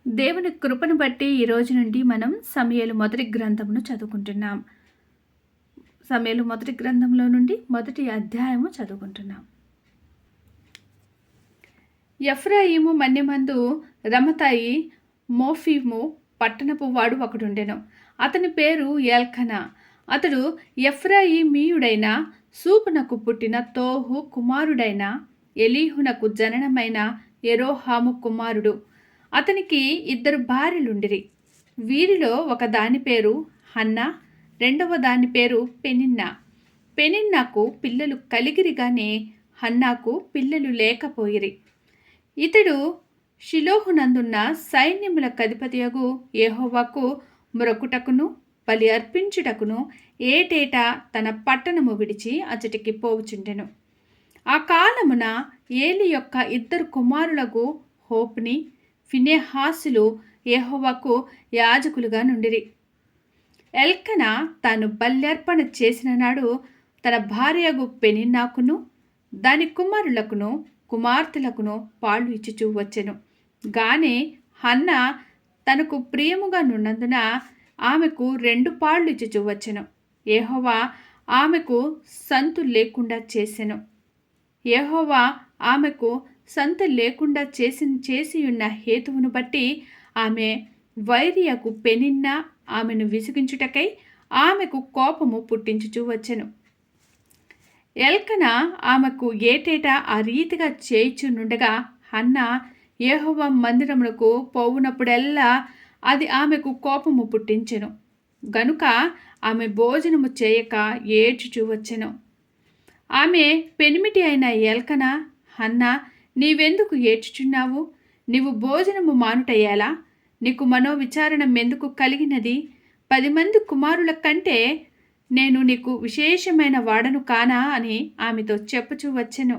దేవుని కృపను బట్టి ఈ రోజు నుండి మనం సమూయేలు మొదటి గ్రంథమును చదువుకుంటున్నాం. సమూయేలు మొదటి గ్రంథంలో నుండి మొదటి అధ్యాయము చదువుకుంటున్నాం. ఎఫ్రాయిము మన్యమందు రమతాయి మోఫీము పట్టణపు వాడు ఒకడుండెను. అతని పేరు ఎల్కనా. అతడు ఎఫ్రాయిమీయుడైన సూపునకు పుట్టిన తోహు కుమారుడైన ఎలీహునకు జననమైన యెరోహాము కుమారుడు. అతనికి 2 భార్యలుండిరి. వీరిలో ఒక దాని పేరు హన్నా, రెండవ దాని పేరు పెనిన్నా. పెనిన్నాకు పిల్లలు కలిగిరి గాని హన్నాకు పిల్లలు లేకపోయిరి. ఇతడు షిలోహునందున్న సైన్యముల కధిపతియగు యెహోవాకు మ్రొక్కుటకును బలి అర్పించుటకును ఏటేటా తన పట్టణము విడిచి అచ్చటికి పోవుచుండెను. ఆ కాలమున ఏలి యొక్క 2 కుమారులకు హోప్ని, ఫినెహాసులు యెహోవాకు యాజకులుగా నుండిరి. ఎల్కనా తాను బల్యర్పణ చేసిన నాడు తన భార్యగు పెనిన్నాకును దాని కుమారులకును కుమార్తెలకును పాలు ఇచ్చుచూ వచ్చెను. గాని హన్నా తనకు ప్రియముగా నున్నందున ఆమెకు 2 పాళ్ళు ఇచ్చుచూ వచ్చెను. యెహోవా ఆమెకు సంతు లేకుండా చేసెను. యెహోవా ఆమెకు సంతు లేకుండా చేసియున్న హేతువును బట్టి ఆమె వైరియకు పెనిన్నా ఆమెను విసిగించుటకై ఆమెకు కోపము పుట్టించుచూ వచ్చెను. ఎల్కనా ఆమెకు ఏటేటా ఆ రీతిగా చేయుచునుండగా హన్నా యెహోవా మందిరమునకు పోవునప్పుడెల్లా అది ఆమెకు కోపము పుట్టించెను. గనుక ఆమె భోజనము చేయక ఏడ్చుచూ వచ్చెను. ఆమె పెనిమిటి అయిన ఎల్కనా, హన్నా, నీవెందుకు ఏడ్చుచున్నావు? నీవు భోజనము మానుటయ్యేలా? నీకు మనోవిచారణ మెందుకు కలిగినది? 10 మంది కుమారుల కంటే నేను నీకు విశేషమైన వాడను కానా అని ఆమెతో చెప్పుచూ వచ్చెను.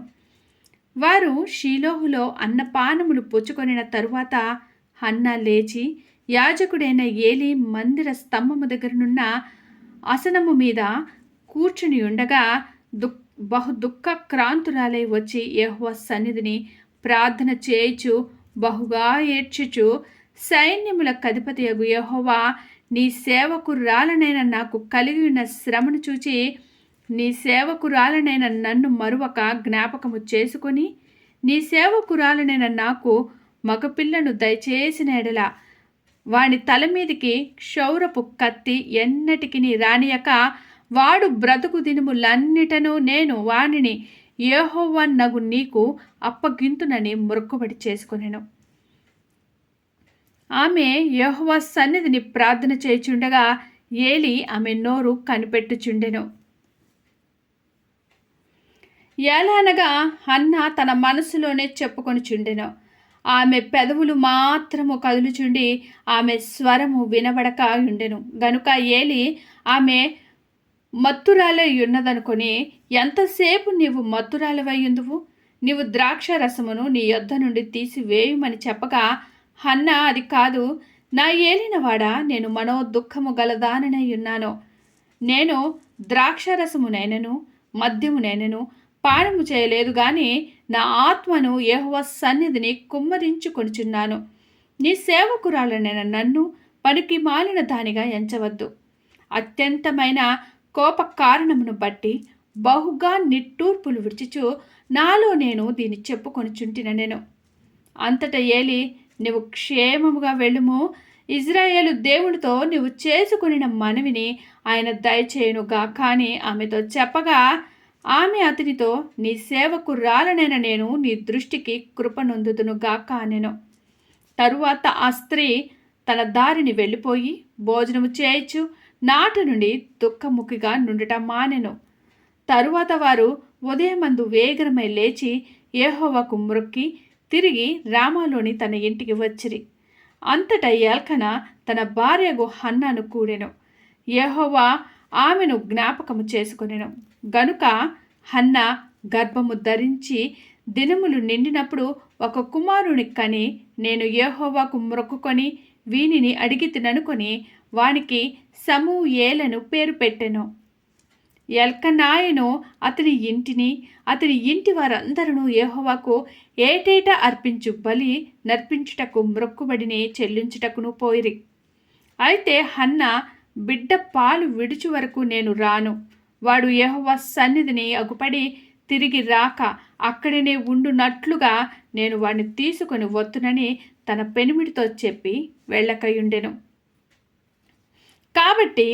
వారు షీలోహులో అన్నపానములు పుచ్చుకొనిన తరువాత హన్నా లేచి యాజకుడైన ఏలీ మందిర స్తంభము దగ్గరనున్న ఆసనము మీద కూర్చుని ఉండగా బహు దుఃఖక్రాంతురాలై వచ్చి యెహోవా సన్నిధిని ప్రార్థన చేయుచు బహుగా ఏడ్చుచు, సైన్యముల కధిపతియగు యెహోవా, నీ సేవకురాలనైన నాకు కలిగి ఉన్న శ్రమను చూచి నీ సేవకురాలనైన నన్ను మరువక జ్ఞాపకము చేసుకొని నీ సేవకురాలనైన నాకు మగపిల్లను దయచేసిన ఎడల వాని తల మీదికి క్షౌరపు కత్తి ఎన్నటికి రానియక వాడు బ్రతుకు దినములన్నిటను నేను వానిని యెహోవానగు నీకు అప్పగింతునని మొక్కుబడి చేసుకొనెను. ఆమె యెహోవా సన్నిధిని ప్రార్థన చేయుచుండగా ఏలీ ఆమె నోరు కనిపెట్టుచుండెను. ఎలానగా హన్నా తన మనసులోనే చెప్పుకొనుచుండెను. ఆమె పెదవులు మాత్రము కదులుచుండి ఆమె స్వరము వినబడక ఉండెను. గనుక ఏలీ ఆమె మత్తురాలై ఉన్నదనుకొని, ఎంతసేపు నీవు మత్తురాలవయ్యుందువు? నీవు ద్రాక్ష రసమును నీ యొద్ద నుండి తీసివేయుమని చెప్పగా హన్నా, అది కాదు నా ఏలినవాడా, నేను మనో దుఃఖము గలదాననై ఉన్నాను. నేను ద్రాక్షరసమునైనను మద్యమునైనను పానము చేయలేదు గాని నా ఆత్మను యెహోవా సన్నిధిని కుమ్మరించుకొనుచున్నాను. నీ సేవకురాలనైన నన్ను పనికి మాలిన దానిగా ఎంచవద్దు. అత్యంతమైన కోప కారణమును బట్టి బహుగా నిట్టూర్పులు విడిచుచు నాలో నేను దీన్ని చెప్పుకొనుచుంటినెను. అంతటా ఏలీ, నీవు క్షేమముగా వెళ్ళుము, ఇజ్రాయేలు దేవునితో నీవు చేసుకొనిన మనవిని ఆయన దయచేయునుగా కానీ ఆమెతో చెప్పగా ఆమె అతనితో, నీ సేవకురాలనైన నేను నీ దృష్టికి కృపనొందుదునుగాక అనెను. తరువాత ఆ స్త్రీ తన దారిని వెళ్ళిపోయి భోజనము చేయొచ్చు నాటి నుండి దుఃఖముఖిగా నుండుట మానెను. తరువాత వారు ఉదయమందు వేగరమై లేచి యెహోవాకు మ్రొక్కి తిరిగి రామాలోని తన ఇంటికి వచ్చిరి. అంతటా ఎల్కనా తన భార్యగు హన్నాను కూడెను. యెహోవా ఆమెను జ్ఞాపకము చేసుకొనెను. గనుక హన్నా గర్భము ధరించి దినములు నిండినప్పుడు ఒక కుమారుని కని, నేను యెహోవాకు మ్రొక్కుకొని వీనిని అడిగి తిననుకొని వానికి సమూయేలను పేరు పెట్టెను. ఎల్కనాయను అతని ఇంటిని అతని ఇంటి వారందరూ యెహోవాకు ఏటేటా అర్పించు బలి నర్పించుటకు మ్రొక్కుబడిని చెల్లించుటకును పోయిరి. అయితే హన్న, బిడ్డ పాలు విడుచు వరకు నేను రాను, వాడు యెహోవా సన్నిధిని అగుపడి తిరిగి రాక అక్కడనే ఉండునట్లుగా నేను వాడిని తీసుకొని వత్తునని తన పెనిమిటితో చెప్పి వెళ్ళకయుండెను. కాబట్టి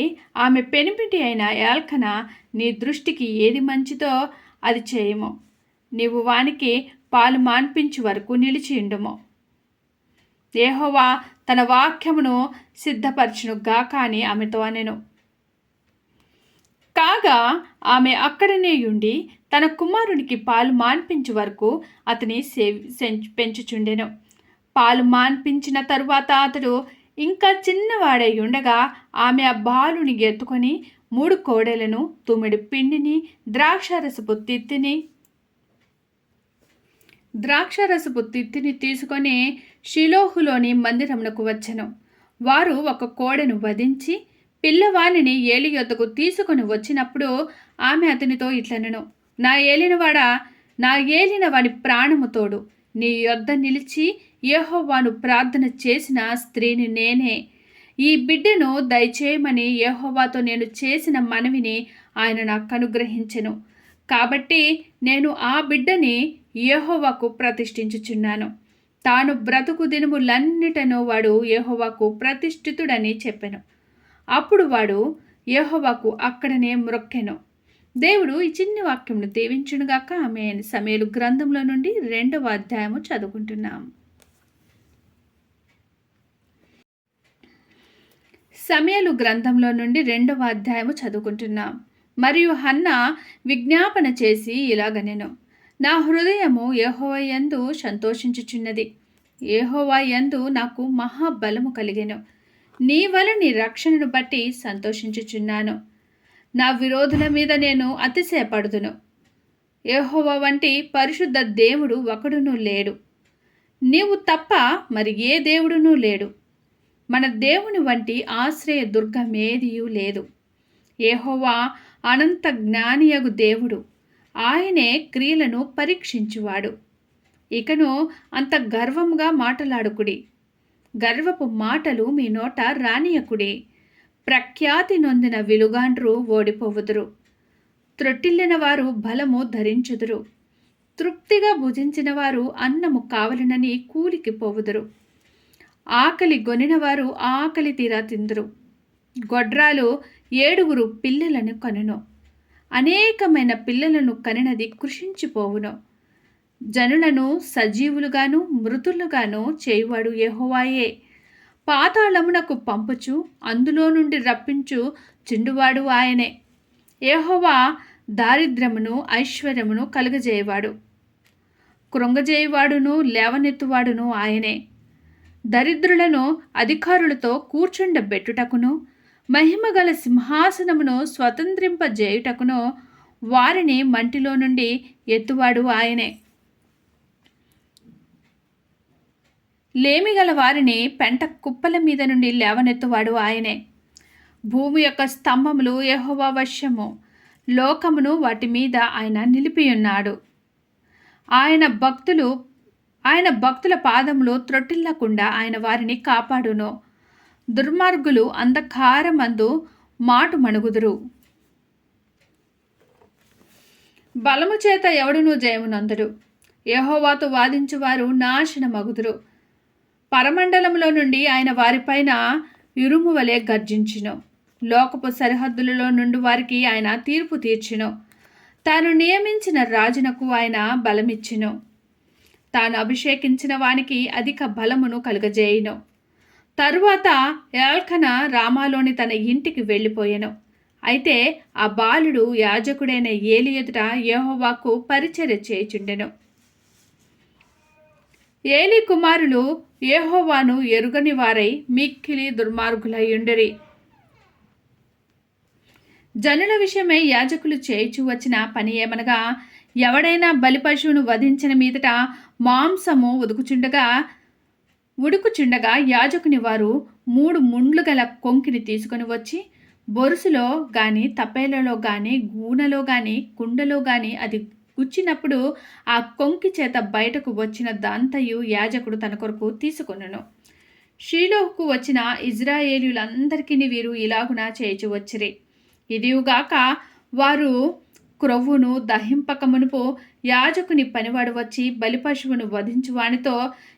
ఆమె పెనిమిటి అయిన ఎల్కన, నీ దృష్టికి ఏది మంచిదో అది చేయము, నీవు వానికి పాలు మాన్పించు వరకు నిలిచియుండుము. యెహోవా తన వాక్యమును సిద్ధపరచును గాక అని ఆమెతో అనెను. కాగా ఆమె అక్కడనే ఉండి తన కుమారునికి పాలు మాన్పించు వరకు అతని పెంచుచుండెను. పాలు మాన్పించిన తరువాత అతడు ఇంకా చిన్నవాడై ఉండగా ఆమె ఆ బాలుని ఎత్తుకొని 3 కోడెలను, తుమ్మిడి పిండిని, ద్రాక్షరసపు తిత్తిని తీసుకొని షిలోహులోని మందిరమునకు వచ్చెను. వారు ఒక కోడెను వధించి పిల్లవానిని ఏలి యొద్దకు తీసుకొని వచ్చినప్పుడు ఆమె అతనితో ఇట్లనెను, నా ఏలిన వాడి ప్రాణము తోడు, నీ యొద్ద నిలిచి యెహోవాను ప్రార్థన చేసిన స్త్రీని నేనే. ఈ బిడ్డను దయచేయమని యెహోవాతో నేను చేసిన మనవిని ఆయన నాకు అనుగ్రహించెను. కాబట్టి నేను ఆ బిడ్డని యెహోవాకు ప్రతిష్ఠించుచున్నాను. తాను బ్రతుకు దినములన్నిటను వాడు యెహోవాకు ప్రతిష్ఠితుడని చెప్పెను. అప్పుడు వాడు యెహోవాకు అక్కడనే మ్రొక్కెను. దేవుడు ఈ చిన్ని వాక్యంను దీవించునుగాక. ఆమేన్. సమూయేలు గ్రంథంలో నుండి 2వ అధ్యాయము చదువుకుంటున్నాం. సమూయేలు గ్రంథంలో నుండి 2వ అధ్యాయము చదువుకుంటున్నాం. మరియు హన్న విజ్ఞాపన చేసి ఇలాగనెను, నా హృదయము యెహోవా యందు సంతోషించుచున్నది, యెహోవా యందు నాకు మహాబలము కలిగెను. నీ వలన రక్షణను బట్టి సంతోషించుచున్నాను. నా విరోధుల మీద నేను అతిశయపడుదును. యెహోవా వంటి పరిశుద్ధ దేవుడు ఒకడునూ లేడు, నీవు తప్ప మరి ఏ దేవుడునూ లేడు. మన దేవుని వంటి ఆశ్రయ దుర్గమేదియూ లేదు. యెహోవా అనంత జ్ఞానియగు దేవుడు, ఆయనే క్రియలను పరీక్షించువాడు. ఇకను అంత గర్వముగా మాటలాడుకుడి, గర్వపు మాటలు మీ నోట రానియకుడి. ప్రఖ్యాతి నొందిన విలుగాండ్రు ఓడిపోవుదురు, త్రొట్టిల్లిన వారు బలము ధరించుదురు. తృప్తిగా భుజించిన వారు అన్నము కావలనని కూలికి పోవుదురు. ఆకలి గొనిన వారు ఆకలి తీరా తిందురు. గొడ్రాలు 7 పిల్లలను కనును, అనేకమైన పిల్లలను కనినది కృషించిపోవును. జనులను సజీవులుగాను మృతులుగాను చేయువాడు యెహోవాయే. పాతాళమునకు పంపుచు అందులో నుండి రప్పించు చిండువాడు ఆయనే. యెహోవా దారిద్ర్యమును ఐశ్వర్యమును కలుగజేయవాడు, కృంగజేయువాడును లేవనెత్తువాడును ఆయనే. దరిద్రులను అధికారులతో కూర్చుండబెట్టుటకును మహిమగల సింహాసనమును స్వతంత్రింపజేయుటకును వారిని మంటిలో నుండి ఎత్తువాడు ఆయనే. లేమిగల వారిని పెంట కుప్పల మీద నుండి లేవనెత్తువాడు ఆయనే. భూమి యొక్క స్తంభములు యెహోవా వశము, లోకమును వాటి మీద ఆయన నిలిపియున్నాడు. ఆయన భక్తుల పాదములు త్రొట్టిల్లకుండా ఆయన వారిని కాపాడును. దుర్మార్గులు అంధకారమందు మాటు మణుగుదురు. బలము చేత ఎవడునూ జయమునందుడు. యెహోవాతో వాదించువారు నాశనమగుదురు. పరమండలంలో నుండి ఆయన వారిపైన ఇరుము వలె గర్జించును. లోకపు సరిహద్దులలో నుండి వారికి ఆయన తీర్పు తీర్చును. తాను నియమించిన రాజునకు ఆయన బలమిచ్చును. తాను అభిషేకించిన వానికి అధిక బలమును కలుగజేయును. తరువాత ఎల్కన రామాలోని తన ఇంటికి వెళ్ళిపోయెను. అయితే ఆ బాలుడు యాజకుడైన ఏలి ఎదుట యెహోవాకు పరిచర్య చేయుచుండెను. ఏలి కుమారులు యెహోవాను ఎరుగని వారై మిక్కిలి దుర్మార్గులయ్యుండిరి. జనుల విషయమై యాజకులు చేయుచు వచ్చిన పని ఏమనగా, ఎవడైనా బలి పశువును వధించిన మీదట మాంసము ఉడుకుచుండగా యాజకుని వారు 3 ముండ్లు గల కొంకిని తీసుకొని వచ్చి బొరుసులో గాని, తపేలలో గాని, గూనెలో గాని, కుండలో గాని అది గుచ్చినప్పుడు ఆ కొంకి చేత బయటకు వచ్చిన దంతయు యాజకుడు తన కొరకు తీసుకొనెను. షీలోహుకు వచ్చిన ఇజ్రాయేలీయులందరికీ వీరు ఇలాగున చేయుచు వచ్చిరి. ఇదియుగాక వారు క్రొవ్వును దహింపక మునుపు యాజకుని పనివాడు వచ్చి బలిపశువును వధించు వానితో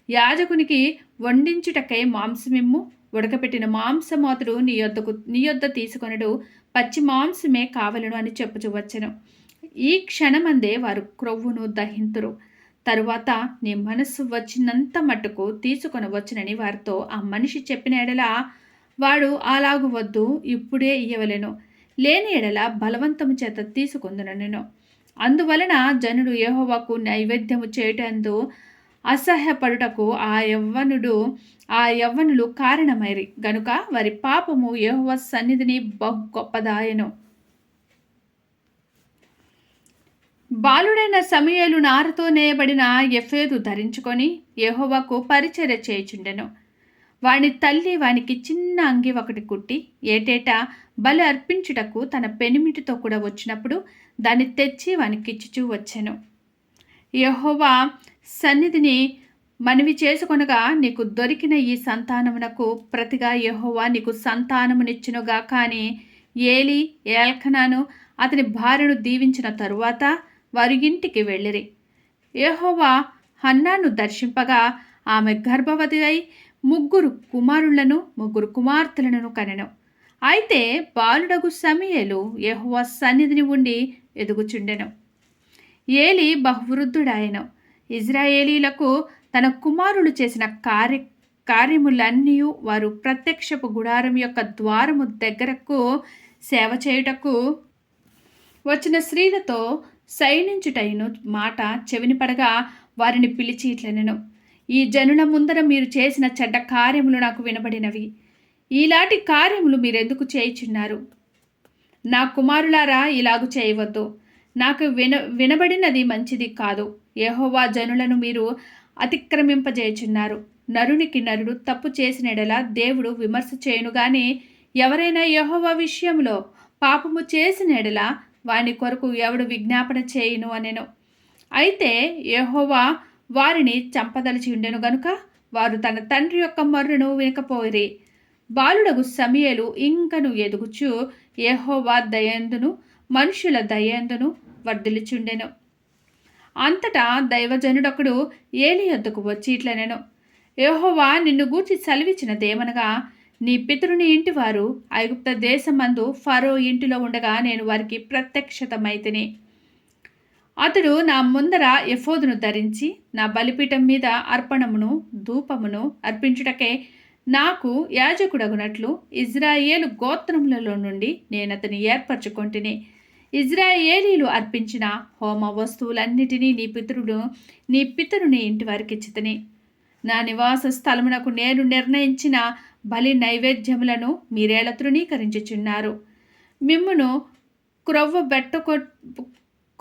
యాజకునికి వండించుటకై మాంసమిమ్ము, ఉడకపెట్టిన మాంసము అతడు నీ యొద్ద తీసుకొనడు, పచ్చి మాంసమే కావలను అని చెప్పుచు వచ్చెను. ఈ క్షణమందే వారు క్రొవ్వును దహింతురు. తరువాత నీ మనస్సు వచ్చినంత మట్టుకు తీసుకొని వచ్చునని వారితో ఆ మనిషి చెప్పిన ఎడల వాడు అలాగు వద్దు, ఇప్పుడే ఇయ్యవలెను, లేని ఎడల బలవంతము చేత తీసుకొందునెను. అందువలన జనుడు యెహోవాకు నైవేద్యము చేయుటందు అసహ్యపడుటకు ఆ యవ్వనులు కారణమైరి గనుక వారి పాపము యెహోవా సన్నిధిని బహు గొప్పదాయెను. బాలుడైన సమూయేలు నారతో నేయబడిన ఎఫేదు ధరించుకొని యెహోవాకు పరిచర్య చేయుచుండెను. వాని తల్లి వానికి చిన్న అంగి ఒకటి కుట్టి ఏటేటా బలి అర్పించుటకు తన పెనిమిటితో కూడా వచ్చినప్పుడు దాన్ని తెచ్చి వానికిచ్చుచూ వచ్చెను. యెహోవా సన్నిధిని మనవి చేసుకొనగా నీకు దొరికిన ఈ సంతానమునకు ప్రతిగా యెహోవా నీకు సంతానమునిచ్చునుగా. కానీ ఏలీ ఎల్కనాను అతని భార్యను దీవించిన తరువాత వారి ఇంటికి వెళ్ళిరి. యెహోవా హన్నాను దర్శింపగా ఆమె గర్భవతి అయి 3 కుమారులను 3 కుమార్తెలను కనెను. అయితే బాలుడగు సమూయేలు యెహోవా సన్నిధిని ఉండి ఎదుగుచుండెను. ఏలీ బహువృద్ధుడాయెను. ఇజ్రాయేలీలకు తన కుమారులు చేసిన కార్యములన్నీ వారు ప్రత్యక్షపు గుడారం యొక్క ద్వారము దగ్గరకు సేవ చేయుటకు వచ్చిన స్త్రీలతో సైనించుటైను మాట చెవిని పడగా వారిని పిలిచి ఇట్లనెను, ఈ జనుల ముందర మీరు చేసిన చెడ్డ కార్యములు నాకు వినబడినవి. ఈలాంటి కార్యములు మీరెందుకు చేయుచున్నారు? నా కుమారులారా, ఇలాగు చేయవద్దు. నాకు వినబడినది మంచిది కాదు. యెహోవా జనులను మీరు అతిక్రమింపజేయుచున్నారు. నరునికి నరుడు తప్పు చేసిన ఎడల దేవుడు విమర్శ చేయును గాని, ఎవరైనా యెహోవా విషయంలో పాపము చేసిన ఎడల వాని కొరకు ఎవడు విజ్ఞాపన చేయును అనెను. అయితే యెహోవా వారిని చంపదలిచి ఉండెను గనుక వారు తన తండ్రి యొక్క మొర్రను వినకపోయిరి. బాలుడగు సమూయేలు ఇంకను ఎదుగుచు యెహోవా దయందును మనుషుల దయందును వర్ధిల్లుచుండెను. అంతటా దైవజనుడొకడు ఏలీ యొద్దకు వచ్చి ఇట్లనెను, యెహోవా నిన్ను గూర్చి సెలవిచ్చినదేమనగా, నీ పితరుని ఇంటివారు ఐగుప్త దేశమందు ఫరో ఇంటిలో ఉండగా నేను వారికి ప్రత్యక్షతమైతిని. అతడు నా ముందర ఎఫోదును ధరించి నా బలిపీఠం మీద అర్పణమును ధూపమును అర్పించుటకే నాకు యాజకుడగునట్లు ఇజ్రాయేలు గోత్రములలో నుండి నేనతని ఏర్పరచుకొంటిని. ఇజ్రాయేలీలు అర్పించిన హోమ వస్తువులన్నిటినీ నీ పితరుని ఇంటి వారికిచ్చితిని. నా నివాస స్థలమునకు నేను నిర్ణయించిన బలి నైవేద్యములను మీరేళ తృణీకరించుచున్నారు. మిమ్మును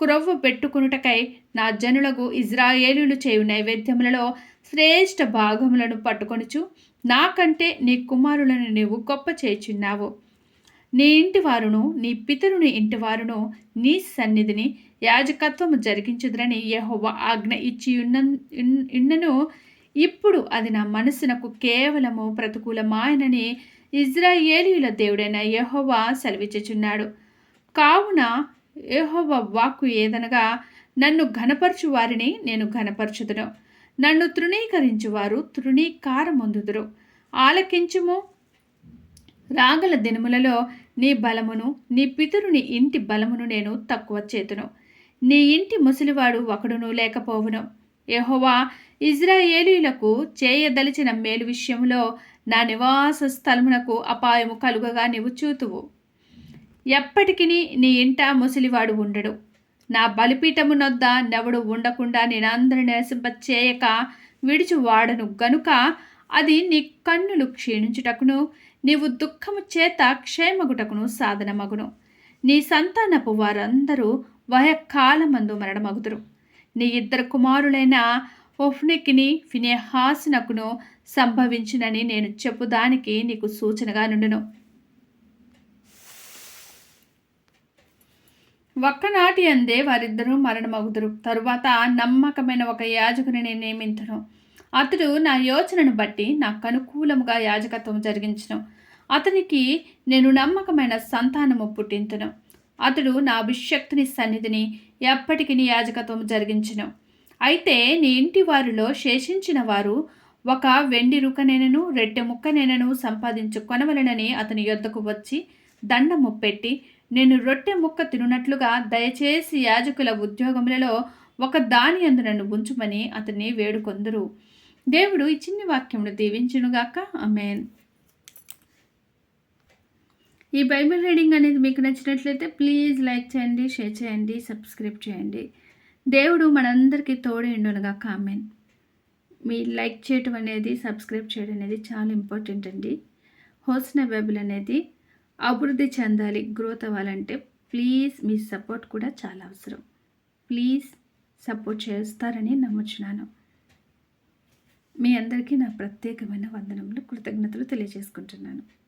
క్రొవ్వ పెట్టుకునుటకై నా జనులకు ఇజ్రాయేలీలు చేయు నైవేద్యములలో శ్రేష్ఠ భాగములను పట్టుకొనుచు నాకంటే నీ కుమారులను నీవు గొప్ప చేయుచున్నావు. నీ ఇంటివారును నీ పితరుని ఇంటివారును నీ సన్నిధిని యాజకత్వము జరిగించుదురని యెహోవా ఆజ్ఞ ఇచ్చి ఉన్నను. ఇప్పుడు అది నా మనసునకు కేవలము ప్రతికూలమాయనని ఇజ్రాయేలీయుల దేవుడైన యెహోవా సెలవిచ్చుచున్నాడు. కావున యెహోవా వాక్కు ఏదనగా, నన్ను ఘనపరచు వారిని నేను ఘనపరచుదును, నన్ను తృణీకరించువారు తృణీకారమొందుదురు. ఆలకించుము, రాగల దినములలో నీ బలమును నీ పితరుని ఇంటి బలమును నేను తక్కువ చేతును. నీ ఇంటి ముసలివాడు ఒకడును లేకపోవును. యెహోవా ఇజ్రాయేలీయులకు చేయదలిచిన మేలు విషయంలో నా నివాస స్థలమునకు అపాయము కలుగగా నీవు చూతువు. ఎప్పటికీ నీ ఇంట ముసలివాడు ఉండడు. నా బలిపీఠము నొద్ద నెవడు ఉండకుండా నేనందరిని నశింపచేయక విడిచివాడను గనుక అది నీ కన్నులు క్షీణించుటకును నీవు దుఃఖము చేత క్షేమగుటకును సాధనమగును. నీ సంతానపు వారందరూ వయకాలమందు మరణమగుదురు. నీ 2 కుమారులైన హొఫ్నీకిని ఫినెహాసునకును సంభవించునని నేను చెప్పుదానికి నీకు సూచనగా నుండును. ఒక్కనాటి అందే వారిద్దరూ మరణమగుదురు. తరువాత నమ్మకమైన ఒక యాజకుని నేను నియమింతును. అతడు నా యోచనను బట్టి నాకు అనుకూలముగా యాజకత్వం జరిగించును. అతనికి నేను నమ్మకమైన సంతానము పుట్టింతును. అతడు నా అభిషక్తుని సన్నిధిని ఎప్పటికీ యాజకత్వం జరిగించును. అయితే నీ ఇంటి వారిలో శేషించిన వారు ఒక వెండి రుకనైనను రొట్టె ముక్కనైనను సంపాదించు కొనవలెనని అతని యొద్దకు వచ్చి దండము పెట్టి, నేను రొట్టె ముక్క తినున్నట్లుగా దయచేసి యాజకుల ఉద్యోగములలో ఒక దాని యందు నన్ను ఉంచుమని అతన్ని వేడుకొందురు. దేవుడు ఈ చిన్ని వాక్యమును దీవించునుగాక. ఆమేన్. ఈ బైబిల్ రీడింగ్ అనేది మీకు నచ్చినట్లయితే ప్లీజ్ లైక్ చేయండి, షేర్ చేయండి, సబ్స్క్రైబ్ చేయండి. దేవుడు మనందరికీ తోడైండునుగాక. ఆమేన్. మీ లైక్ చేయటం అనేది, సబ్స్క్రైబ్ చేయడం అనేది చాలా ఇంపార్టెంట్ అండి. హోసనా బైబిల్ అనేది అభివృద్ధి చెందాలి, గ్రోత్ అవ్వాలంటే ప్లీజ్ మీ సపోర్ట్ కూడా చాలా అవసరం. ప్లీజ్ సపోర్ట్ చేస్తారని నమ్ముచున్నాను. మీ అందరికీ నా ప్రత్యేకమైన వందనములు, కృతజ్ఞతలు తెలియజేసుకుంటున్నాను.